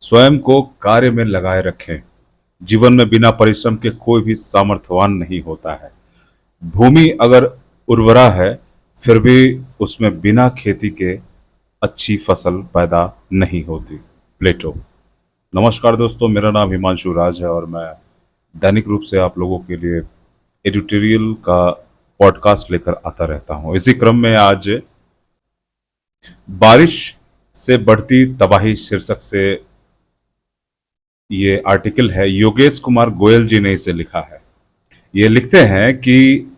स्वयं को कार्य में लगाए रखें। जीवन में बिना परिश्रम के कोई भी सामर्थ्यवान नहीं होता है। भूमि अगर उर्वरा है, फिर भी उसमें बिना खेती के अच्छी फसल पैदा नहीं होती। प्लेटो। नमस्कार दोस्तों, मेरा नाम हिमांशु राज है और मैं दैनिक रूप से आप लोगों के लिए एडिटोरियल का पॉडकास्ट लेकर आता रहता हूं। इसी क्रम में आज बारिश से बढ़ती तबाही शीर्षक से ये आर्टिकल है। योगेश कुमार गोयल जी ने इसे लिखा है। ये लिखते हैं कि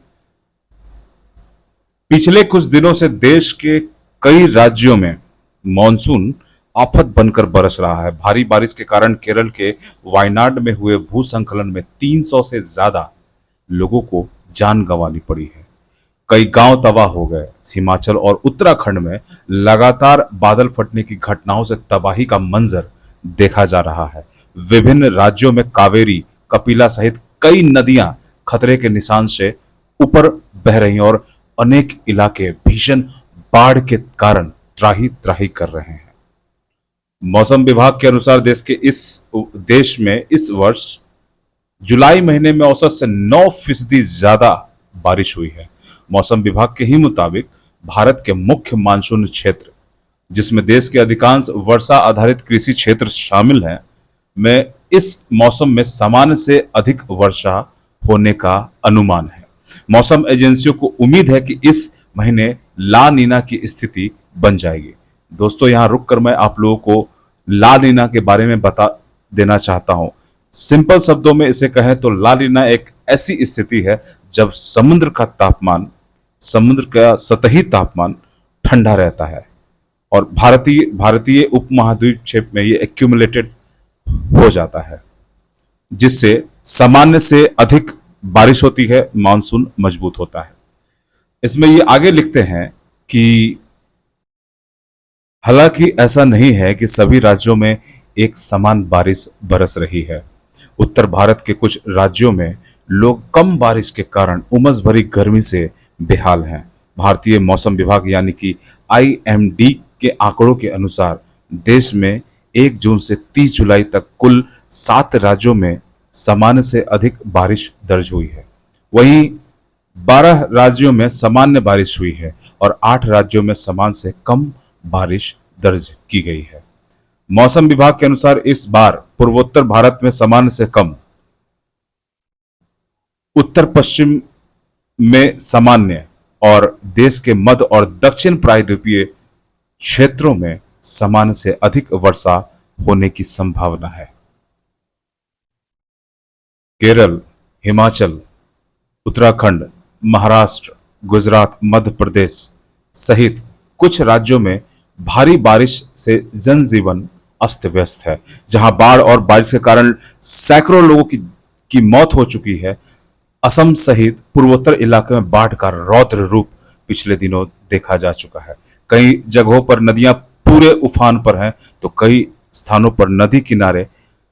पिछले कुछ दिनों से देश के कई राज्यों में मॉनसून आफत बनकर बरस रहा है। भारी बारिश के कारण केरल के वायनाड में हुए भूस्खलन में 300 से ज्यादा लोगों को जान गंवानी पड़ी है। कई गांव तबाह हो गए। हिमाचल और उत्तराखंड में लगातार बादल फटने की घटनाओं से तबाही का मंजर देखा जा रहा है। विभिन्न राज्यों में कावेरी, कपिला सहित कई नदियां खतरे के निशान से ऊपर बह रही हैं और अनेक इलाके भीषण बाढ़ के कारण त्राही त्राही कर रहे हैं। मौसम विभाग के अनुसार देश में इस वर्ष जुलाई महीने में औसत से 9% ज्यादा बारिश हुई है। मौसम विभाग के ही मुताबिक भारत के मुख्य मानसून क्षेत्र, जिसमें देश के अधिकांश वर्षा आधारित कृषि क्षेत्र शामिल हैं, में इस मौसम में सामान्य से अधिक वर्षा होने का अनुमान है। मौसम एजेंसियों को उम्मीद है कि इस महीने ला नीना की स्थिति बन जाएगी। दोस्तों, यहां रुककर मैं आप लोगों को ला नीना के बारे में बता देना चाहता हूं। सिंपल शब्दों में इसे कहें तो ला नीना एक ऐसी स्थिति है जब समुद्र का सतही तापमान ठंडा रहता है और भारतीय भारतीय उपमहाद्वीप क्षेत्र में ये एक्यूमुलेटेड हो जाता है, जिससे सामान्य से अधिक बारिश होती है, मानसून मजबूत होता है। इसमें ये आगे लिखते हैं कि हालांकि ऐसा नहीं है कि सभी राज्यों में एक समान बारिश बरस रही है। उत्तर भारत के कुछ राज्यों में लोग कम बारिश के कारण उमस भरी गर्मी से बेहाल हैं। भारतीय मौसम विभाग यानी कि IMD के आंकड़ों के अनुसार देश में 1 जून से 30 जुलाई तक कुल 7 राज्यों में सामान्य से अधिक बारिश दर्ज हुई है। वहीं 12 राज्यों में सामान्य बारिश हुई है और 8 राज्यों में सामान्य से कम बारिश दर्ज की गई है। मौसम विभाग के अनुसार इस बार पूर्वोत्तर भारत में सामान्य से कम, उत्तर पश्चिम में सामान्य और देश के मध्य और दक्षिण प्रायद्वीपीय क्षेत्रों में सामान्य से अधिक वर्षा होने की संभावना है। केरल, हिमाचल, उत्तराखंड, महाराष्ट्र, गुजरात, मध्य प्रदेश सहित कुछ राज्यों में भारी बारिश से जनजीवन अस्त व्यस्त है। जहां बाढ़ और बारिश के कारण सैकड़ों लोगों की मौत हो चुकी है। असम सहित पूर्वोत्तर इलाके में बाढ़ का रौद्र रूप पिछले दिनों देखा जा चुका है। कई जगहों पर नदियां पूरे उफान पर हैं, तो कई स्थानों पर नदी किनारे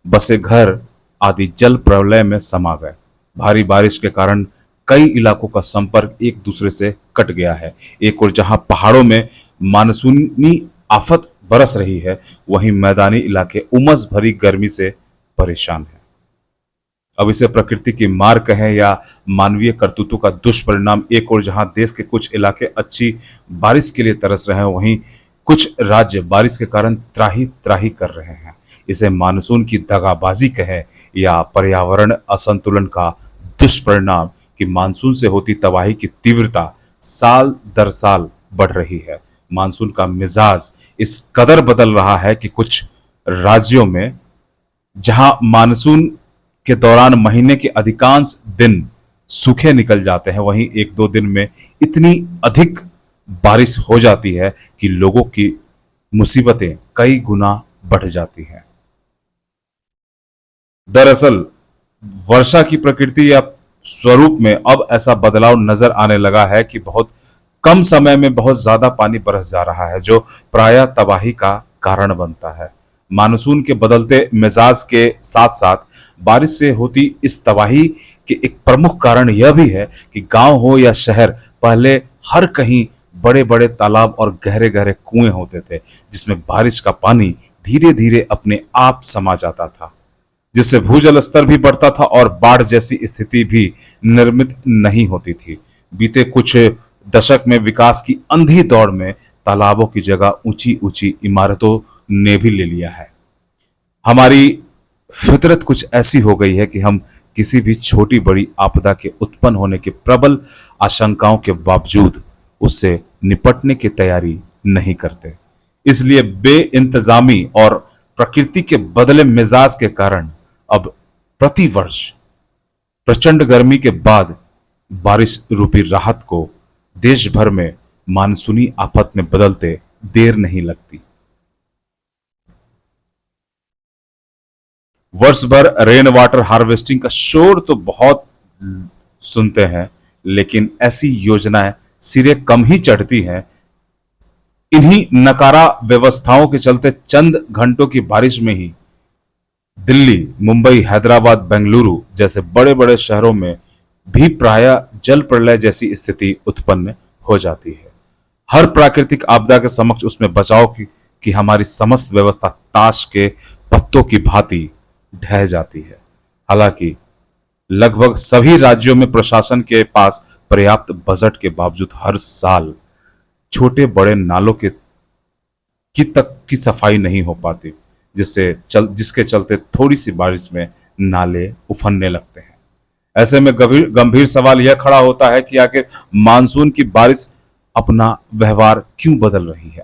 बसे घर आदि जल प्रलय में समा गए। भारी बारिश के कारण कई इलाकों का संपर्क एक दूसरे से कट गया है। एक ओर जहां पहाड़ों में मानसूनी आफत बरस रही है, वहीं मैदानी इलाके उमस भरी गर्मी से परेशान हैं। अब इसे प्रकृति की मार कहें या मानवीय करतूतों का दुष्परिणाम, एक ओर जहां देश के कुछ इलाके अच्छी बारिश के लिए तरस रहे हैं, वहीं कुछ राज्य बारिश के कारण त्राही त्राही कर रहे हैं। इसे मानसून की दगाबाजी कहें या पर्यावरण असंतुलन का दुष्परिणाम कि मानसून से होती तबाही की तीव्रता साल दर साल बढ़ रही है। मानसून का मिजाज इस कदर बदल रहा है कि कुछ राज्यों में जहां मानसून के दौरान महीने के अधिकांश दिन सूखे निकल जाते हैं, वहीं 1-2 दिन में इतनी अधिक बारिश हो जाती है कि लोगों की मुसीबतें कई गुना बढ़ जाती हैं। दरअसल वर्षा की प्रकृति या स्वरूप में अब ऐसा बदलाव नजर आने लगा है कि बहुत कम समय में बहुत ज्यादा पानी बरस जा रहा है, जो प्रायः तबाही का कारण बनता है। मानसून के बदलते मिजाज के साथ साथ बारिश से होती इस तबाही के एक प्रमुख कारण यह भी है कि गांव हो या शहर, पहले हर कहीं बड़े बड़े तालाब और गहरे गहरे कुएं होते थे, जिसमें बारिश का पानी धीरे धीरे अपने आप समा जाता था, जिससे भूजल स्तर भी बढ़ता था और बाढ़ जैसी स्थिति भी निर्मित नहीं होती थी। बीते कुछ दशक में विकास की अंधी दौड़ में तालाबों की जगह ऊंची ऊंची इमारतों ने भी ले लिया है। हमारी फितरत कुछ ऐसी हो गई है कि हम किसी भी छोटी बड़ी आपदा के उत्पन्न होने के प्रबल आशंकाओं के बावजूद उससे निपटने की तैयारी नहीं करते। इसलिए बेइंतजामी और प्रकृति के बदले मिजाज के कारण अब प्रतिवर्ष प्रचंड गर्मी के बाद बारिश रूपी राहत को देश भर में मानसूनी आफत में बदलते देर नहीं लगती। वर्ष भर रेन वाटर हार्वेस्टिंग का शोर तो बहुत सुनते हैं, लेकिन ऐसी योजनाएं सिरे कम ही चढ़ती हैं। इन्हीं नकारा व्यवस्थाओं के चलते चंद घंटों की बारिश में ही दिल्ली, मुंबई, हैदराबाद, बेंगलुरु जैसे बड़े बड़े शहरों में भी प्राय जल प्रलय जैसी स्थिति उत्पन्न हो जाती है। हर प्राकृतिक आपदा के समक्ष उसमें बचाव की हमारी समस्त व्यवस्था ताश के पत्तों की भांति ढह जाती है। हालांकि लगभग सभी राज्यों में प्रशासन के पास पर्याप्त बजट के बावजूद हर साल छोटे बड़े नालों के की तक की सफाई नहीं हो पाती, जिसके चलते थोड़ी सी बारिश में नाले उफनने लगते हैं। ऐसे में गंभीर सवाल यह खड़ा होता है कि आखिर मानसून की बारिश अपना व्यवहार क्यों बदल रही है।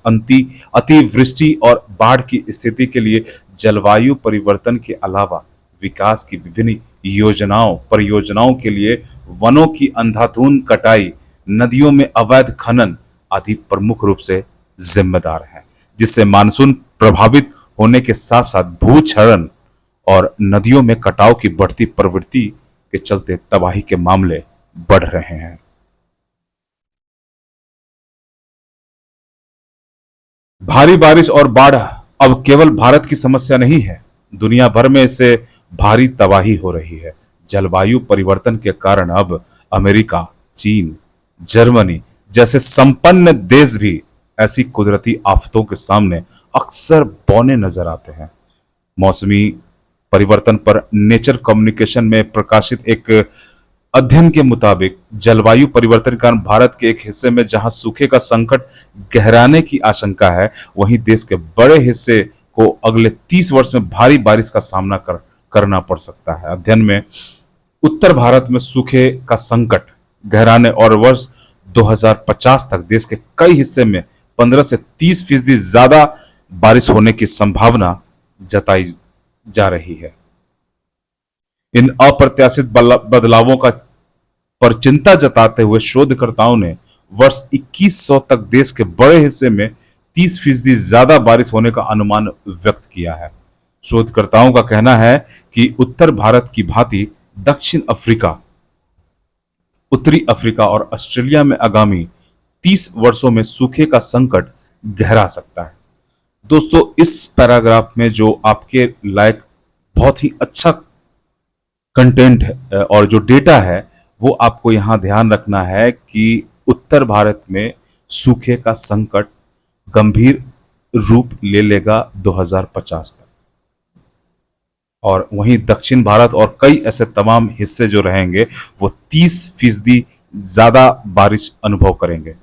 अतिवृष्टि और बाढ़ की स्थिति के लिए जलवायु परिवर्तन के अलावा विकास की विभिन्न परियोजनाओं के लिए वनों की अंधाधुंध कटाई, नदियों में अवैध खनन आदि प्रमुख रूप से जिम्मेदार हैं, जिससे मानसून प्रभावित होने के साथ साथ भूक्षरण और नदियों में कटाव की बढ़ती प्रवृत्ति के चलते तबाही के मामले बढ़ रहे हैं। भारी बारिश और बाढ़ अब केवल भारत की समस्या नहीं है, दुनिया भर में इससे भारी तबाही हो रही है। जलवायु परिवर्तन के कारण अब अमेरिका, चीन, जर्मनी जैसे संपन्न देश भी ऐसी कुदरती आफतों के सामने अक्सर बौने नजर आते हैं। मौसमी परिवर्तन पर नेचर कम्युनिकेशन में प्रकाशित एक अध्ययन के मुताबिक जलवायु परिवर्तन के कारण भारत के एक हिस्से में जहां सूखे का संकट गहराने की आशंका है, वहीं देश के बड़े हिस्से को अगले 30 वर्ष में भारी बारिश का सामना करना पड़ सकता है। अध्ययन में उत्तर भारत में सूखे का संकट गहराने और वर्ष 2050 तक देश के कई हिस्से में 15 से 30% ज्यादा बारिश होने की संभावना जताई जा रही है। इन अप्रत्याशित बदलावों का पर चिंता जताते हुए शोधकर्ताओं ने वर्ष 2100 तक देश के बड़े हिस्से में 30% ज्यादा बारिश होने का अनुमान व्यक्त किया है। शोधकर्ताओं का कहना है कि उत्तर भारत की भांति दक्षिण अफ्रीका, उत्तरी अफ्रीका और ऑस्ट्रेलिया में आगामी 30 वर्षों में सूखे का संकट गहरा सकता है। दोस्तों, इस पैराग्राफ में जो आपके लायक बहुत ही अच्छा कंटेंट है और जो डेटा है वो आपको यहां ध्यान रखना है कि उत्तर भारत में सूखे का संकट गंभीर रूप ले लेगा 2050 तक, और वहीं दक्षिण भारत और कई ऐसे तमाम हिस्से जो रहेंगे वो 30% ज्यादा बारिश अनुभव करेंगे।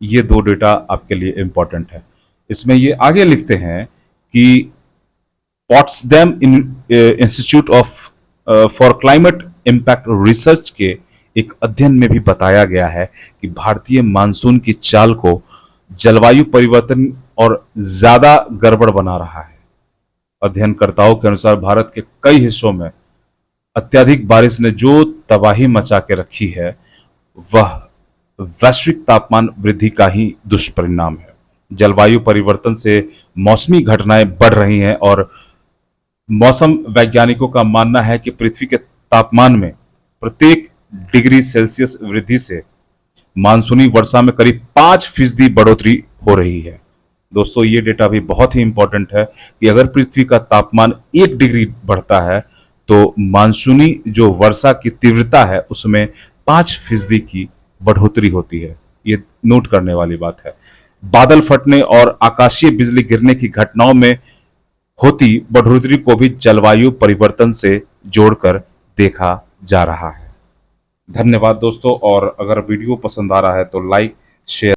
ये दो डेटा आपके लिए इंपॉर्टेंट है। इसमें ये आगे लिखते हैं कि Potsdam institute for climate impact research के एक अध्ययन में भी बताया गया है कि भारतीय मानसून की चाल को जलवायु परिवर्तन और ज्यादा गड़बड़ बना रहा है। अध्ययनकर्ताओं के अनुसार भारत के कई हिस्सों में अत्यधिक बारिश ने जो तबाही मचा के रखी है वह वैश्विक तापमान वृद्धि का ही दुष्परिणाम है। जलवायु परिवर्तन से मौसमी घटनाएं बढ़ रही हैं और मौसम वैज्ञानिकों का मानना है कि पृथ्वी के तापमान में प्रत्येक डिग्री सेल्सियस वृद्धि से मानसूनी वर्षा में करीब 5% बढ़ोतरी हो रही है। दोस्तों, ये डेटा भी बहुत ही इंपॉर्टेंट है कि अगर पृथ्वी का तापमान 1 डिग्री बढ़ता है तो मानसूनी जो वर्षा की तीव्रता है उसमें 5% की बढ़ोतरी होती है। ये नोट करने वाली बात है। बादल फटने और आकाशीय बिजली गिरने की घटनाओं में होती बढ़ोतरी को भी जलवायु परिवर्तन से जोड़कर देखा जा रहा है। धन्यवाद दोस्तों, और अगर वीडियो पसंद आ रहा है तो लाइक, शेयर